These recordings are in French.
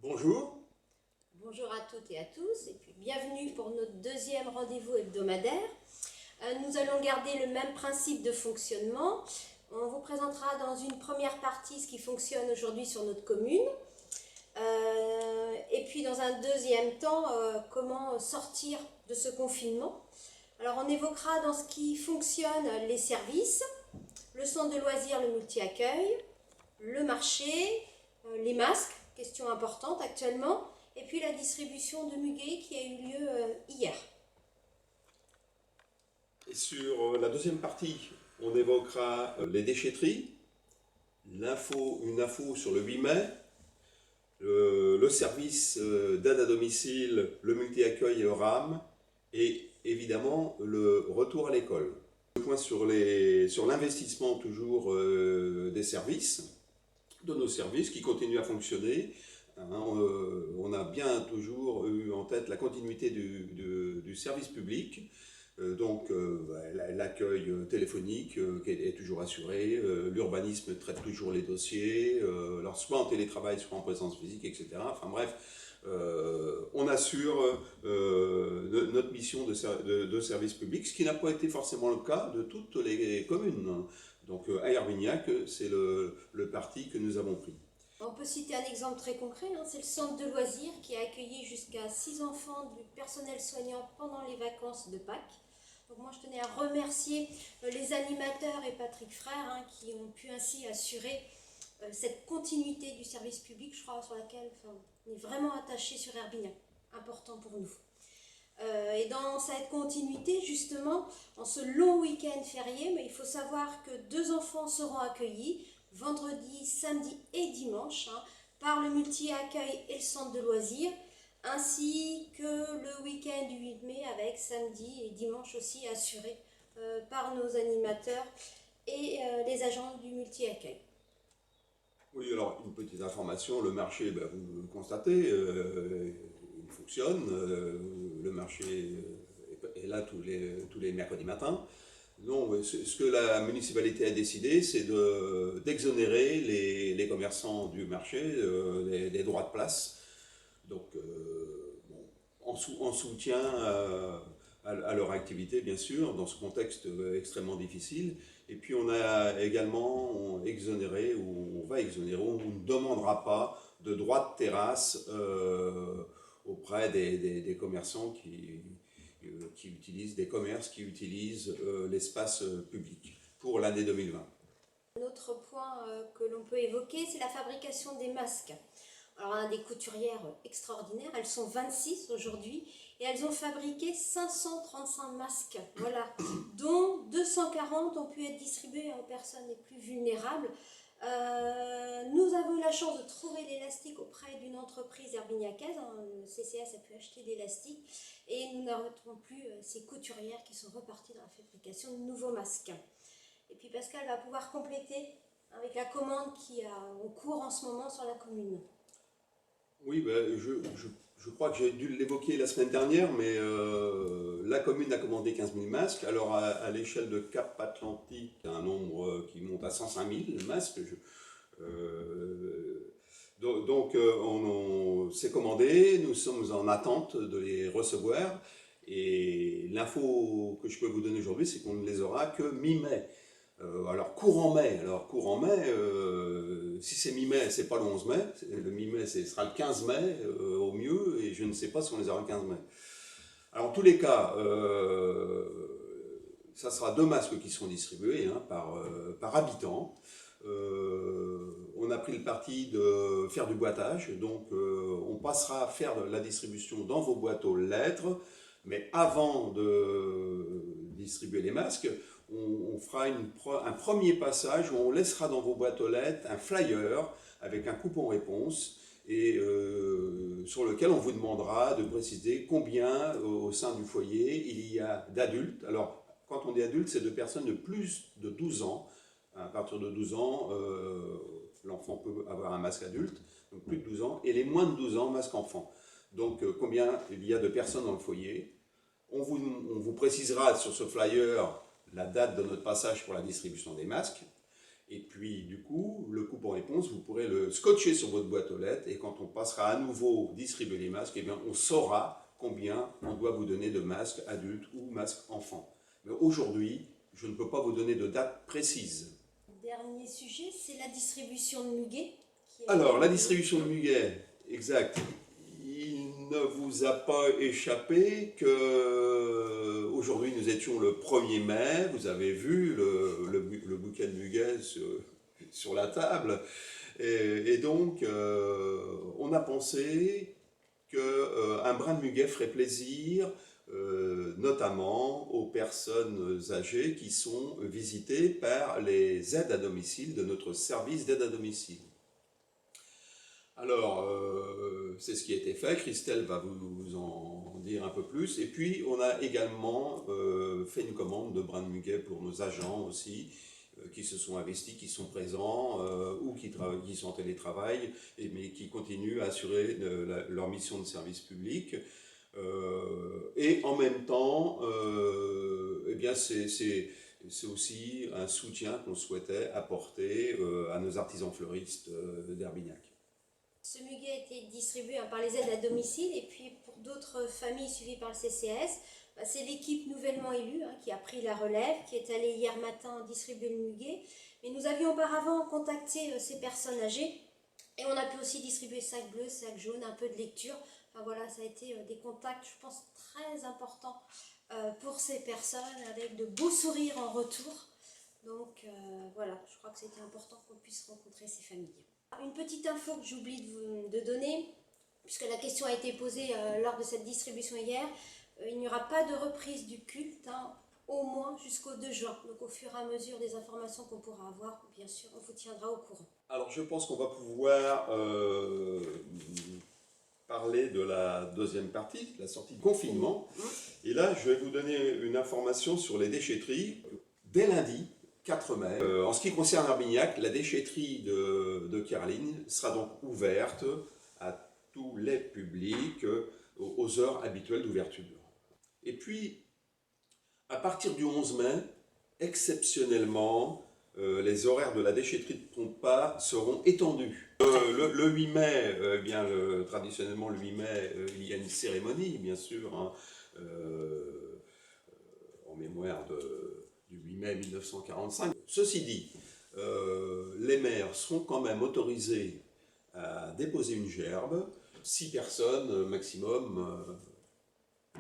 Bonjour. Bonjour à toutes et à tous, et puis bienvenue pour notre deuxième rendez-vous hebdomadaire. Nous allons garder le même principe de fonctionnement. On vous présentera dans une première partie ce qui fonctionne aujourd'hui sur notre commune. Et puis dans un deuxième temps, comment sortir de ce confinement. Alors on évoquera dans ce qui fonctionne les services, le centre de loisirs, le multi-accueil, le marché, les masques, question importante actuellement, et puis la distribution de muguet qui a eu lieu hier. Et sur la deuxième partie, on évoquera les déchetteries, une info sur le 8 mai, le service d'aide à domicile, le multi-accueil et le RAM, et évidemment le retour à l'école. Le point sur l'investissement toujours des services, de nos services qui continuent à fonctionner. On a bien toujours eu en tête la continuité du service public. L'accueil téléphonique qui est toujours assuré, l'urbanisme traite toujours les dossiers, alors soit en télétravail, soit en présence physique, etc. Enfin bref, on assure notre mission de service public, ce qui n'a pas été forcément le cas de toutes les communes. Donc à Herbignac, c'est le parti que nous avons pris. On peut citer un exemple très concret, c'est le centre de loisirs qui a accueilli jusqu'à 6 enfants du personnel soignant pendant les vacances de Pâques. Donc moi je tenais à remercier les animateurs et Patrick Frère qui ont pu ainsi assurer cette continuité du service public, je crois, sur laquelle on est vraiment attaché sur Herbignac, important pour nous. Et dans cette continuité, justement, en ce long week-end férié, mais il faut savoir que 2 enfants seront accueillis vendredi, samedi et dimanche par le multi-accueil et le centre de loisirs, ainsi que le week-end du 8 mai avec samedi et dimanche aussi assurés par nos animateurs et les agents du multi-accueil. Oui, alors une petite information, le marché, vous le constatez, il fonctionne, le marché est là tous les mercredis matins. Non, ce que la municipalité a décidé, c'est d'exonérer les commerçants du marché des droits de place. Donc, en soutien à leur activité, bien sûr, dans ce contexte extrêmement difficile. Et puis, on a également exonéré, ou on va exonérer, on ne demandera pas de droits de terrasse auprès des commerçants qui utilisent, des commerces qui utilisent l'espace public pour l'année 2020. Un autre point que l'on peut évoquer, c'est la fabrication des masques. Alors on a des couturières extraordinaires, elles sont 26 aujourd'hui et elles ont fabriqué 535 masques, voilà, dont 240 ont pu être distribués aux personnes les plus vulnérables. Nous avons eu la chance de trouver l'élastique auprès d'une entreprise herbignacaise, le CCS a pu acheter d'élastique et nous n'arrêterons plus ces couturières qui sont reparties dans la fabrication de nouveaux masques. Et puis Pascal va pouvoir compléter avec la commande qui est en cours en ce moment sur la commune. Oui, je crois que j'ai dû l'évoquer la semaine dernière, mais la commune a commandé 15 000 masques. Alors à l'échelle de Cap-Atlantique, un nombre qui monte à 105 000 masques. On s'est commandé, nous sommes en attente de les recevoir. Et l'info que je peux vous donner aujourd'hui, c'est qu'on ne les aura que mi-mai. Alors courant mai, si c'est mi-mai, c'est pas le 11 mai, le mi-mai ce sera le 15 mai au mieux, et je ne sais pas si on les aura le 15 mai. Alors en tous les cas, ça sera 2 masques qui seront distribués par habitant. On a pris le parti de faire du boitage, donc on passera à faire la distribution dans vos boîtes aux lettres, mais avant de distribuer les masques, on fera un premier passage où on laissera dans vos boîtes aux lettres un flyer avec un coupon réponse et sur lequel on vous demandera de préciser combien au sein du foyer il y a d'adultes. Alors quand on dit adulte, c'est de personnes de plus de 12 ans. À partir de 12 ans, l'enfant peut avoir un masque adulte, donc plus de 12 ans, et les moins de 12 ans, masque enfant. Donc combien il y a de personnes dans le foyer. On vous précisera sur ce flyer la date de notre passage pour la distribution des masques. Et puis, du coup, le coupon réponse, vous pourrez le scotcher sur votre boîte aux lettres. Et quand on passera à nouveau distribuer les masques, eh bien, on saura combien on doit vous donner de masques adultes ou masques enfants. Mais aujourd'hui, je ne peux pas vous donner de date précise. Dernier sujet, c'est la distribution de muguet. Alors, la distribution de muguet, exact. Il ne vous a pas échappé que aujourd'hui nous étions le 1er mai, vous avez vu le bouquet de muguet sur la table, et donc on a pensé qu'un brin de muguet ferait plaisir, notamment aux personnes âgées qui sont visitées par les aides à domicile de notre service d'aide à domicile. Alors, c'est ce qui a été fait. Christelle va vous en dire un peu plus. Et puis, on a également fait une commande de brin de muguet pour nos agents aussi, qui se sont investis, qui sont présents ou qui sont en télétravail, mais qui continuent à assurer leur mission de service public. Et en même temps, eh bien, c'est aussi un soutien qu'on souhaitait apporter à nos artisans fleuristes d'Herbignac. Ce muguet a été distribué par les aides à domicile et puis pour d'autres familles suivies par le CCAS, c'est l'équipe nouvellement élue qui a pris la relève, qui est allée hier matin distribuer le muguet. Mais nous avions auparavant contacté ces personnes âgées et on a pu aussi distribuer sacs bleus, sacs jaunes, un peu de lecture. Enfin voilà, ça a été des contacts, je pense, très importants pour ces personnes avec de beaux sourires en retour. Donc voilà, je crois que c'était important qu'on puisse rencontrer ces familles. Une petite info que j'oublie de donner, puisque la question a été posée lors de cette distribution hier, il n'y aura pas de reprise du culte, au moins jusqu'au 2 juin. Donc au fur et à mesure des informations qu'on pourra avoir, bien sûr, on vous tiendra au courant. Alors je pense qu'on va pouvoir parler de la deuxième partie, la sortie de confinement. Et là, je vais vous donner une information sur les déchetteries. Dès lundi, 4 mai. En ce qui concerne Herbignac, la déchetterie de Caroline sera donc ouverte à tous les publics aux heures habituelles d'ouverture. Et puis, à partir du 11 mai, exceptionnellement, les horaires de la déchetterie de Trompas seront étendus. Le 8 mai, traditionnellement le 8 mai, il y a une cérémonie, bien sûr, en mémoire du 8 mai 1945. Ceci dit, les maires seront quand même autorisés à déposer une gerbe, 6 personnes maximum,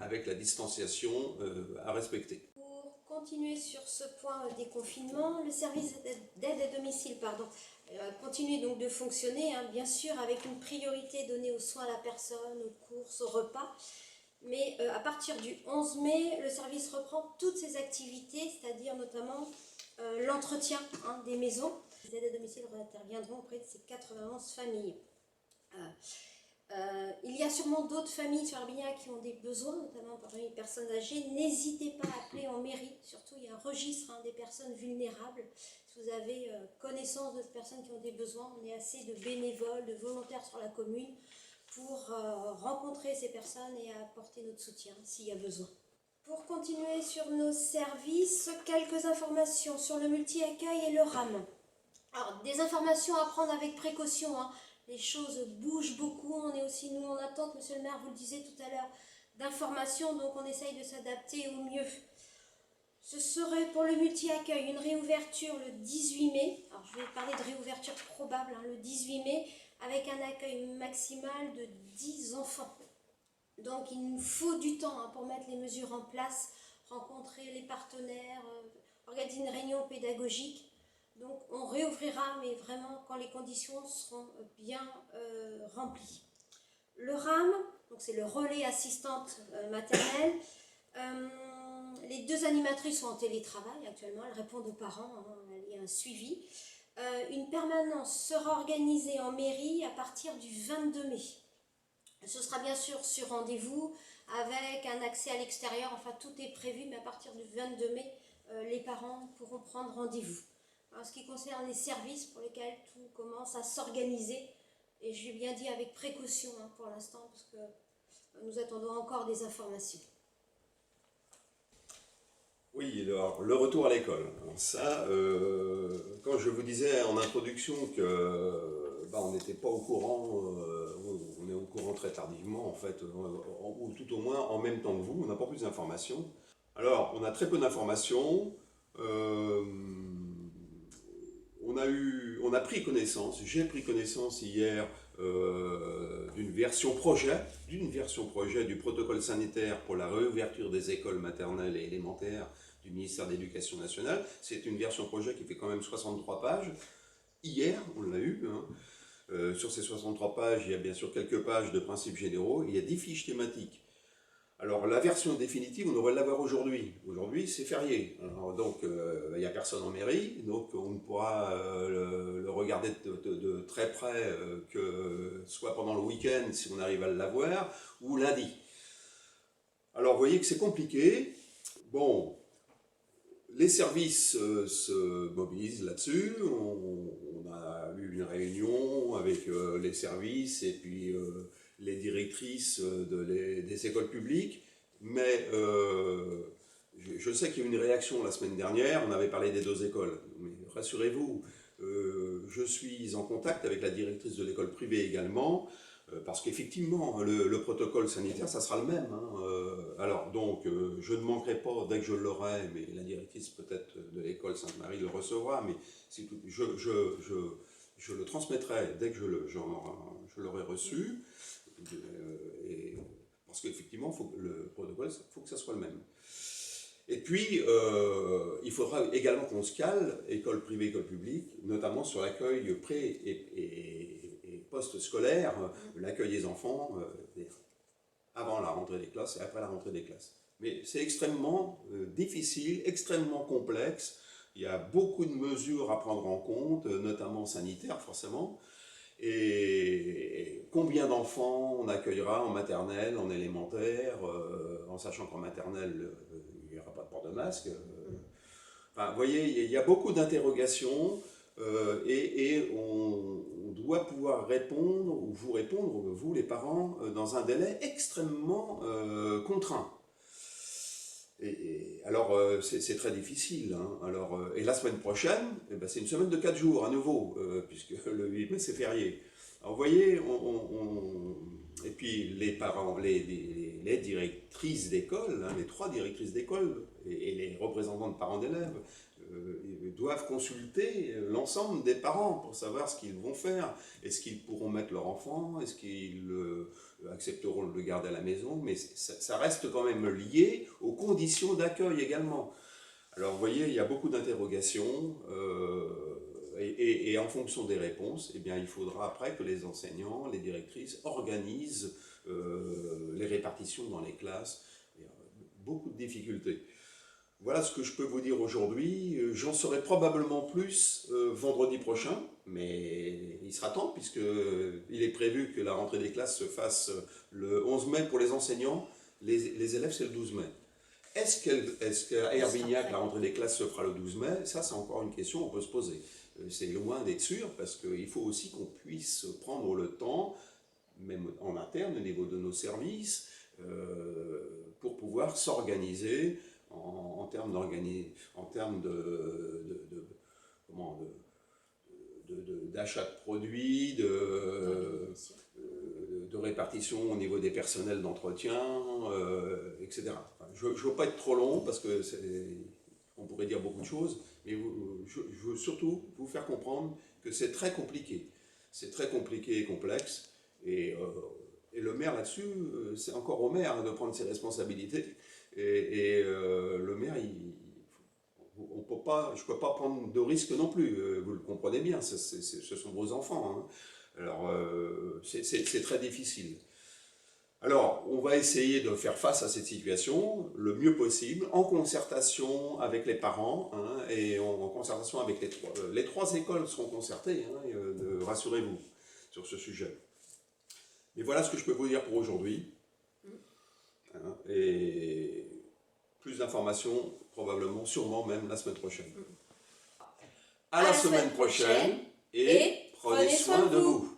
avec la distanciation à respecter. Pour continuer sur ce point des confinements, le service d'aide à domicile continue donc de fonctionner, bien sûr avec une priorité donnée aux soins à la personne, aux courses, aux repas. Mais à partir du 11 mai, le service reprend toutes ses activités, c'est-à-dire notamment l'entretien des maisons. Les aides à domicile interviendront auprès de ces 91 familles. Il y a sûrement d'autres familles sur Herbignac qui ont des besoins, notamment parmi les personnes âgées. N'hésitez pas à appeler en mairie. Surtout, il y a un registre des personnes vulnérables. Si vous avez connaissance de personnes qui ont des besoins, on est assez de bénévoles, de volontaires sur la commune pour rencontrer ces personnes et apporter notre soutien s'il y a besoin. Pour continuer sur nos services, quelques informations sur le multi-accueil et le RAM. Alors, des informations à prendre avec précaution. Les choses bougent beaucoup, on est aussi nous en attente, monsieur le maire vous le disiez tout à l'heure, d'informations, donc on essaye de s'adapter au mieux. Ce serait pour le multi-accueil une réouverture le 18 mai, alors je vais parler de réouverture probable, le 18 mai, avec un accueil maximal de 10 enfants. Donc il nous faut du temps pour mettre les mesures en place, rencontrer les partenaires, organiser une réunion pédagogique. Donc on réouvrira, mais vraiment quand les conditions seront bien remplies. Le RAM, c'est le relais assistante maternelle. Les 2 animatrices sont en télétravail actuellement, elles répondent aux parents, il y a un suivi. Une permanence sera organisée en mairie à partir du 22 mai. Ce sera bien sûr sur rendez-vous, avec un accès à l'extérieur, enfin tout est prévu, mais à partir du 22 mai, les parents pourront prendre rendez-vous. En ce qui concerne les services pour lesquels tout commence à s'organiser, et je l'ai bien dit avec précaution pour l'instant, parce que nous attendons encore des informations. Oui, le retour à l'école. Alors ça, quand je vous disais en introduction que on n'était pas au courant, on est au courant très tardivement en fait, ou tout au moins en même temps que vous, on n'a pas plus d'informations. Alors, on a très peu d'informations. euh, on a pris connaissance, j'ai pris connaissance hier d'une version projet du protocole sanitaire pour la réouverture des écoles maternelles et élémentaires du ministère de l'Éducation nationale. C'est une version projet qui fait quand même 63 pages. Hier, on l'a eu. Hein. Sur ces 63 pages, il y a bien sûr quelques pages de principes généraux, et il y a 10 fiches thématiques. Alors, la version définitive, on devrait l'avoir aujourd'hui. Aujourd'hui, c'est férié. Alors, donc, il n'y a personne en mairie, donc on ne pourra le regarder de très près que soit pendant le week-end, si on arrive à l'avoir, ou lundi. Alors, vous voyez que c'est compliqué. Bon, les services se mobilisent là-dessus. On a eu une réunion avec les services et puis les directrices des écoles publiques. Mais je sais qu'il y a eu une réaction la semaine dernière. On avait parlé des 2 écoles. Mais rassurez-vous, je suis en contact avec la directrice de l'école privée également. Parce qu'effectivement, le protocole sanitaire, ça sera le même. Hein. Alors, donc, je ne manquerai pas, dès que je l'aurai, mais la directrice peut-être de l'école Sainte-Marie le recevra, mais je le transmettrai dès que je l'aurai reçu. Parce qu'effectivement, le protocole, il faut que ça soit le même. Et puis, il faudra également qu'on se cale, école privée, école publique, notamment sur l'accueil pré- et post-scolaire, l'accueil des enfants avant la rentrée des classes et après la rentrée des classes. Mais c'est extrêmement difficile, extrêmement complexe. Il y a beaucoup de mesures à prendre en compte, notamment sanitaires forcément. Et combien d'enfants on accueillera en maternelle, en élémentaire, en sachant qu'en maternelle, il n'y aura pas de port de masque. Enfin, vous voyez, il y a beaucoup d'interrogations et on doit pouvoir répondre, ou vous répondre, vous les parents, dans un délai extrêmement contraint. Alors, c'est très difficile. Hein. Alors, et la semaine prochaine, eh ben, c'est une semaine de 4 jours à nouveau, puisque le 8 mai, c'est férié. Alors, vous voyez, et puis les parents, les directrices d'école, hein, les 3 directrices d'école et les représentants de parents d'élèves doivent consulter l'ensemble des parents pour savoir ce qu'ils vont faire. Est-ce qu'ils pourront mettre leur enfant? Est-ce qu'ils accepteront de le garder à la maison? Mais ça reste quand même lié aux conditions d'accueil également. Alors vous voyez, il y a beaucoup d'interrogations et en fonction des réponses, eh bien, il faudra après que les enseignants, les directrices organisent les répartitions dans les classes. Il y a beaucoup de difficultés. Voilà ce que je peux vous dire aujourd'hui. J'en saurai probablement plus vendredi prochain, mais il sera temps puisqu'il est prévu que la rentrée des classes se fasse le 11 mai pour les enseignants. Les élèves, c'est le 12 mai. Est-ce qu'à Herbignac, la rentrée des classes se fera le 12 mai? Ça, c'est encore une question qu'on peut se poser. C'est loin d'être sûr parce qu'il faut aussi qu'on puisse prendre le temps, même en interne, au niveau de nos services, pour pouvoir s'organiser en termes d'achat de produits, de répartition au niveau des personnels d'entretien, etc. Enfin, je ne veux pas être trop long parce que on pourrait dire beaucoup de choses, mais je veux surtout vous faire comprendre que c'est très compliqué. C'est très compliqué et complexe. Et le maire là-dessus, c'est encore au maire de prendre ses responsabilités. Le maire, je ne peux pas prendre de risques non plus, vous le comprenez bien, ce sont vos enfants. Hein. Alors, c'est très difficile. Alors, on va essayer de faire face à cette situation le mieux possible, en concertation avec les parents, hein, et en concertation avec les 3. Les 3 écoles seront concertées, hein, rassurez-vous, sur ce sujet. Et voilà ce que je peux vous dire pour aujourd'hui. Hein, et plus d'informations, probablement, sûrement même la semaine prochaine. À la semaine prochaine et prenez soin de vous.